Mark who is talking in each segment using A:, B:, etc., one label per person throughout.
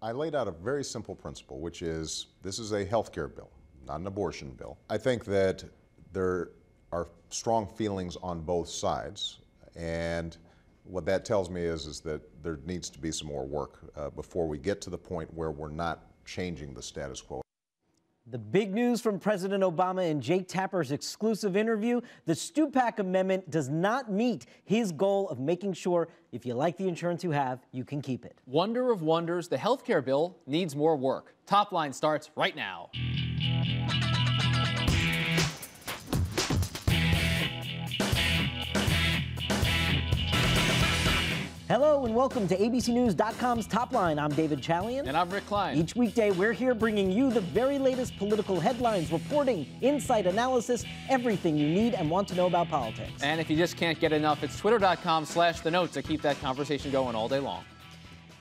A: I laid out a very simple principle, which is this is a health care bill, not an abortion bill. I think that there are strong feelings on both sides, and what that tells me is that there needs to be some more work before we get to the point where we're not changing the status quo.
B: The big news from President Obama in Jake Tapper's exclusive interview: the Stupak amendment does not meet his goal of making sure if you like the insurance you have, you can keep it.
C: Wonder of wonders, the health care bill needs more work. Top Line starts right now.
B: Hello and welcome to ABCNews.com's Top Line. I'm David Chalian.
C: And I'm Rick Klein.
B: Each weekday, we're here bringing you the very latest political headlines, reporting, insight, analysis, everything you need and want to know about politics.
C: And if you just can't get enough, it's twitter.com/thenote to keep that conversation going all day long.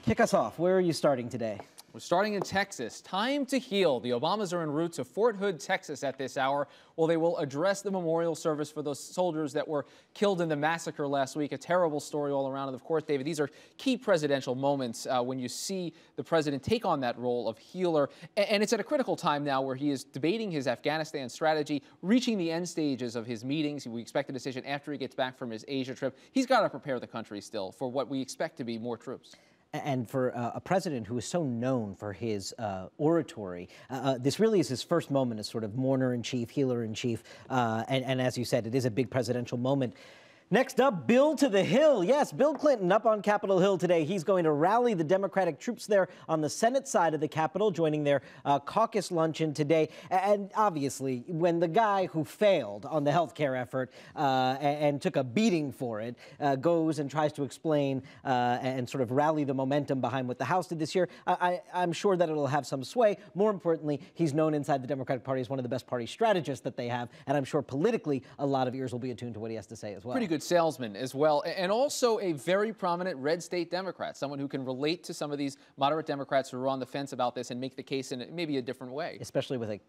B: Kick us off. Where are you starting today?
C: We're starting in Texas. Time to heal. The Obamas are en route to Fort Hood, Texas at this hour. Well, they will address the memorial service for those soldiers that were killed in the massacre last week. A terrible story all around. And of course, David, these are key presidential moments when you see the president take on that role of healer. And it's at a critical time now where he is debating his Afghanistan strategy, reaching the end stages of his meetings. We expect a decision after he gets back from his Asia trip. He's got to prepare the country still for what we expect to be more troops.
B: And for a president who is so known for his oratory, this really is his first moment as sort of mourner-in-chief, healer-in-chief. And as you said, it is a big presidential moment. Next up, Bill to the Hill. Yes, Bill Clinton up on Capitol Hill today. He's going to rally the Democratic troops there on the Senate side of the Capitol, joining their caucus luncheon today. And obviously, when the guy who failed on the health care effort and took a beating for it goes and tries to explain and sort of rally the momentum behind what the House did this year, I'm sure that it'll have some sway. More importantly, he's known inside the Democratic Party as one of the best party strategists that they have. And I'm sure politically, a lot of ears will be attuned to what he has to say as well.
C: Pretty good salesman as well, and also a very prominent red state Democrat, someone who can relate to some of these moderate Democrats who are on the fence about this and make the case in maybe a different way.
B: Especially with a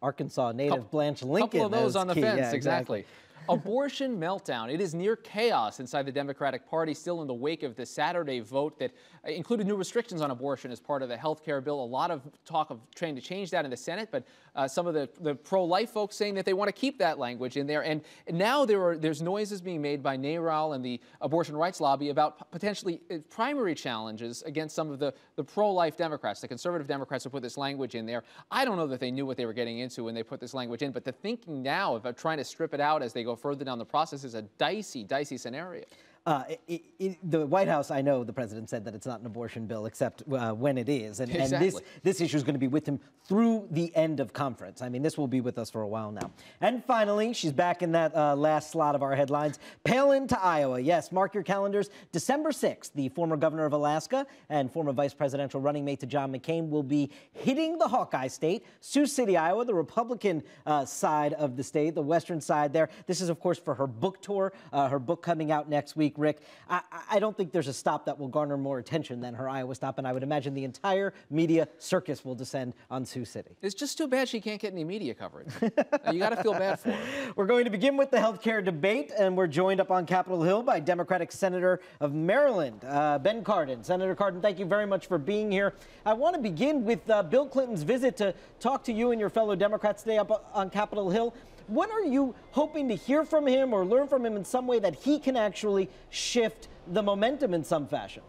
B: Arkansas native, Blanche Lincoln.
C: A couple of those on the fence,
B: yeah,
C: exactly. Abortion meltdown. It is near chaos inside the Democratic Party, still in the wake of the Saturday vote that included new restrictions on abortion as part of the health care bill. A lot of talk of trying to change that in the Senate, but some of the pro-life folks saying that they want to keep that language in there. And now there's noises being made by NARAL and the abortion rights lobby about potentially primary challenges against some of the pro-life Democrats, the conservative Democrats who put this language in there. I don't know that they knew what they were getting into when they put this language in, but the thinking now about trying to strip it out as they go further down the process is a dicey scenario.
B: The White House, I know the president said that it's not an abortion bill except when it is. And,
C: exactly.
B: And this issue is going to be with him through the end of conference. I mean, this will be with us for a while now. And finally, she's back in that last slot of our headlines. PALIN to Iowa. Yes, mark your calendars. December 6th, the former governor of Alaska and former vice presidential running mate to John McCain will be hitting the Hawkeye state, Sioux City, Iowa, the Republican side of the state, the western side there. This is, of course, for her book tour, her book coming out next week. Rick, I don't think there's a stop that will garner more attention than her Iowa stop, and I would imagine the entire media circus will descend on Sioux City.
C: It's just too bad she can't get any media coverage. You got to feel bad for her.
B: We're going to begin with the health care debate, and we're joined up on Capitol Hill by Democratic Senator of Maryland, Ben Cardin. Senator Cardin, thank you very much for being here. I want to begin with Bill Clinton's visit to talk to you and your fellow Democrats today up on Capitol Hill. What are you hoping to hear from him or learn from him in some way that he can actually shift the momentum in some fashion?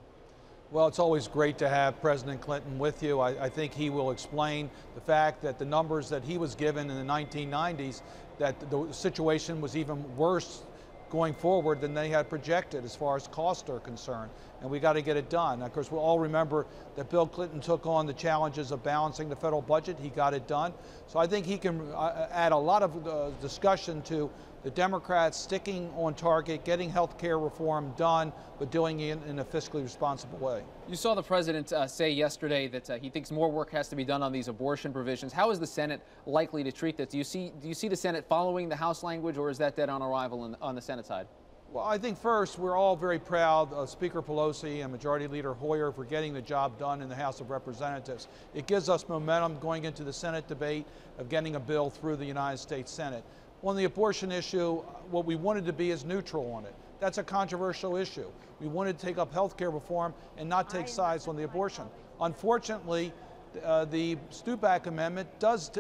D: Well, it's always great to have President Clinton with you. I think he will explain the fact that the numbers that he was given in the 1990s, that the situation was even worse going forward than they had projected as far as costs are concerned. And we got to get it done. Of course, we'll all remember that Bill Clinton took on the challenges of balancing the federal budget. He got it done. So I think he can add a lot of discussion to the Democrats sticking on target, getting health care reform done, but doing it in a fiscally responsible way.
C: You saw the president say yesterday that he thinks more work has to be done on these abortion provisions. How is the Senate likely to treat this? Do you see the Senate following the House language, or is that dead on arrival on the Senate side?
D: Well, I think first, we're all very proud of Speaker Pelosi and Majority Leader Hoyer for getting the job done in the House of Representatives. It gives us momentum going into the Senate debate of getting a bill through the United States Senate. On the abortion issue, what we wanted to be is neutral on it. That's a controversial issue. We wanted to take up health care reform and not take sides on the abortion. Unfortunately, the Stupak amendment does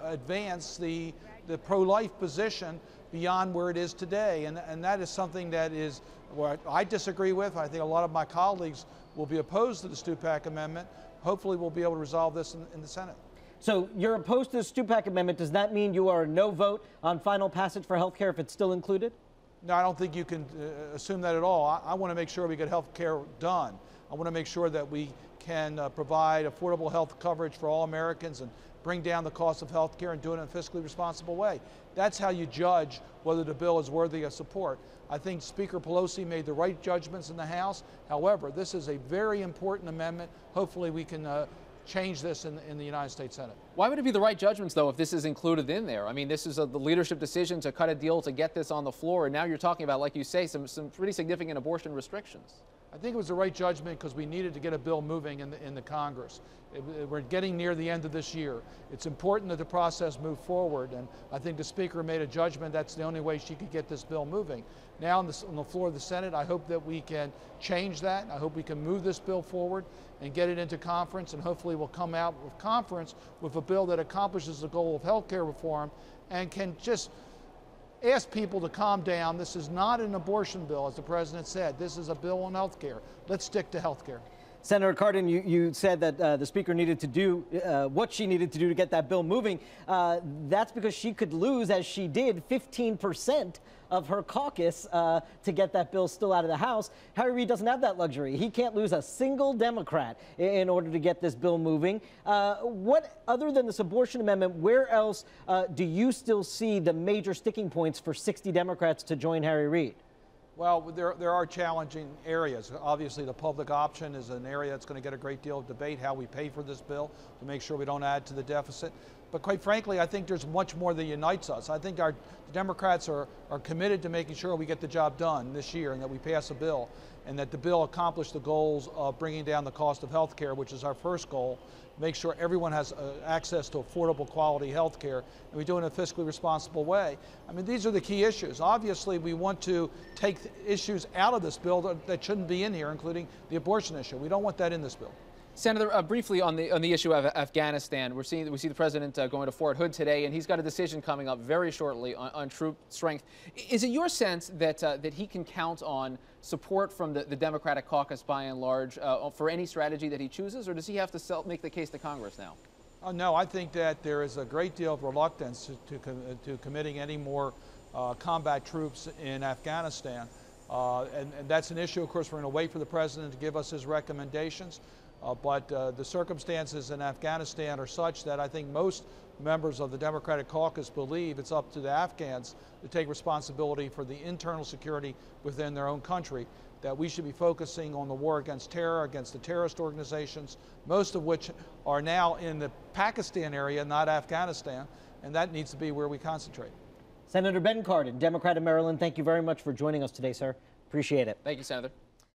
D: advance the pro-life position beyond where it is today, and that is something that is what I disagree with. I think a lot of my colleagues will be opposed to the Stupak amendment. Hopefully we'll be able to resolve this in the Senate.
B: So you're opposed to the Stupak amendment. Does that mean you are a no vote on final passage for health care if it's still included?
D: No, I don't think you can assume that at all. I want to make sure we get health care done. I want to make sure that we can provide affordable health coverage for all Americans and bring down the cost of health care and do it in a fiscally responsible way. That's how you judge whether the bill is worthy of support. I think Speaker Pelosi made the right judgments in the House. However, this is a very important amendment. Hopefully we can change this in the United States Senate.
C: Why would it be the right judgments, though, if this is included in there? I mean, this is the leadership decision to cut a deal to get this on the floor, and now you're talking about, like you say, some pretty significant abortion restrictions.
D: I think it was the right judgment because we needed to get a bill moving in the Congress. We're getting near the end of this year. It's important that the process move forward, and I think the Speaker made a judgment that's the only way she could get this bill moving. Now on the floor of the Senate, I hope that we can change that. I hope we can move this bill forward and get it into conference, and hopefully we'll come out of conference with a bill that accomplishes the goal of health care reform and can just ask people to calm down. This is not an abortion bill, as the President said. This is a bill on health care. Let's stick to health care.
B: Senator Cardin, you said that the Speaker needed to do what she needed to do to get that bill moving. That's because she could lose, as she did, 15% of her caucus to get that bill still out of the House. Harry Reid doesn't have that luxury. He can't lose a single Democrat in order to get this bill moving. What, other than this abortion amendment, where else do you still see the major sticking points for 60 Democrats to join Harry Reid?
D: Well, there are challenging areas. Obviously, the public option is an area that's going to get a great deal of debate, how we pay for this bill to make sure we don't add to the deficit. But quite frankly, I think there's much more that unites us. I think the Democrats are committed to making sure we get the job done this year and that we pass a bill and that the bill accomplish the goals of bringing down the cost of health care, which is our first goal, make sure everyone has access to affordable quality health care, and we do it in a fiscally responsible way. I mean, these are the key issues. Obviously, we want to take issues out of this bill that shouldn't be in here, including the abortion issue. We don't want that in this bill.
C: Senator, briefly on the issue of Afghanistan, we see the president going to Fort Hood today, and he's got a decision coming up very shortly on troop strength. Is it your sense that that he can count on support from the Democratic caucus by and large for any strategy that he chooses, or does he have to make the case to Congress now?
D: No, I think that there is a great deal of reluctance to committing any more combat troops in Afghanistan. And that's an issue. Of course, we're going to wait for the president to give us his recommendations. But the circumstances in Afghanistan are such that I think most members of the Democratic caucus believe it's up to the Afghans to take responsibility for the internal security within their own country, that we should be focusing on the war against terror, against the terrorist organizations, most of which are now in the Pakistan area, not Afghanistan, and that needs to be where we concentrate.
B: Senator Ben Cardin, Democrat of Maryland, thank you very much for joining us today, sir. Appreciate it.
C: Thank you, Senator.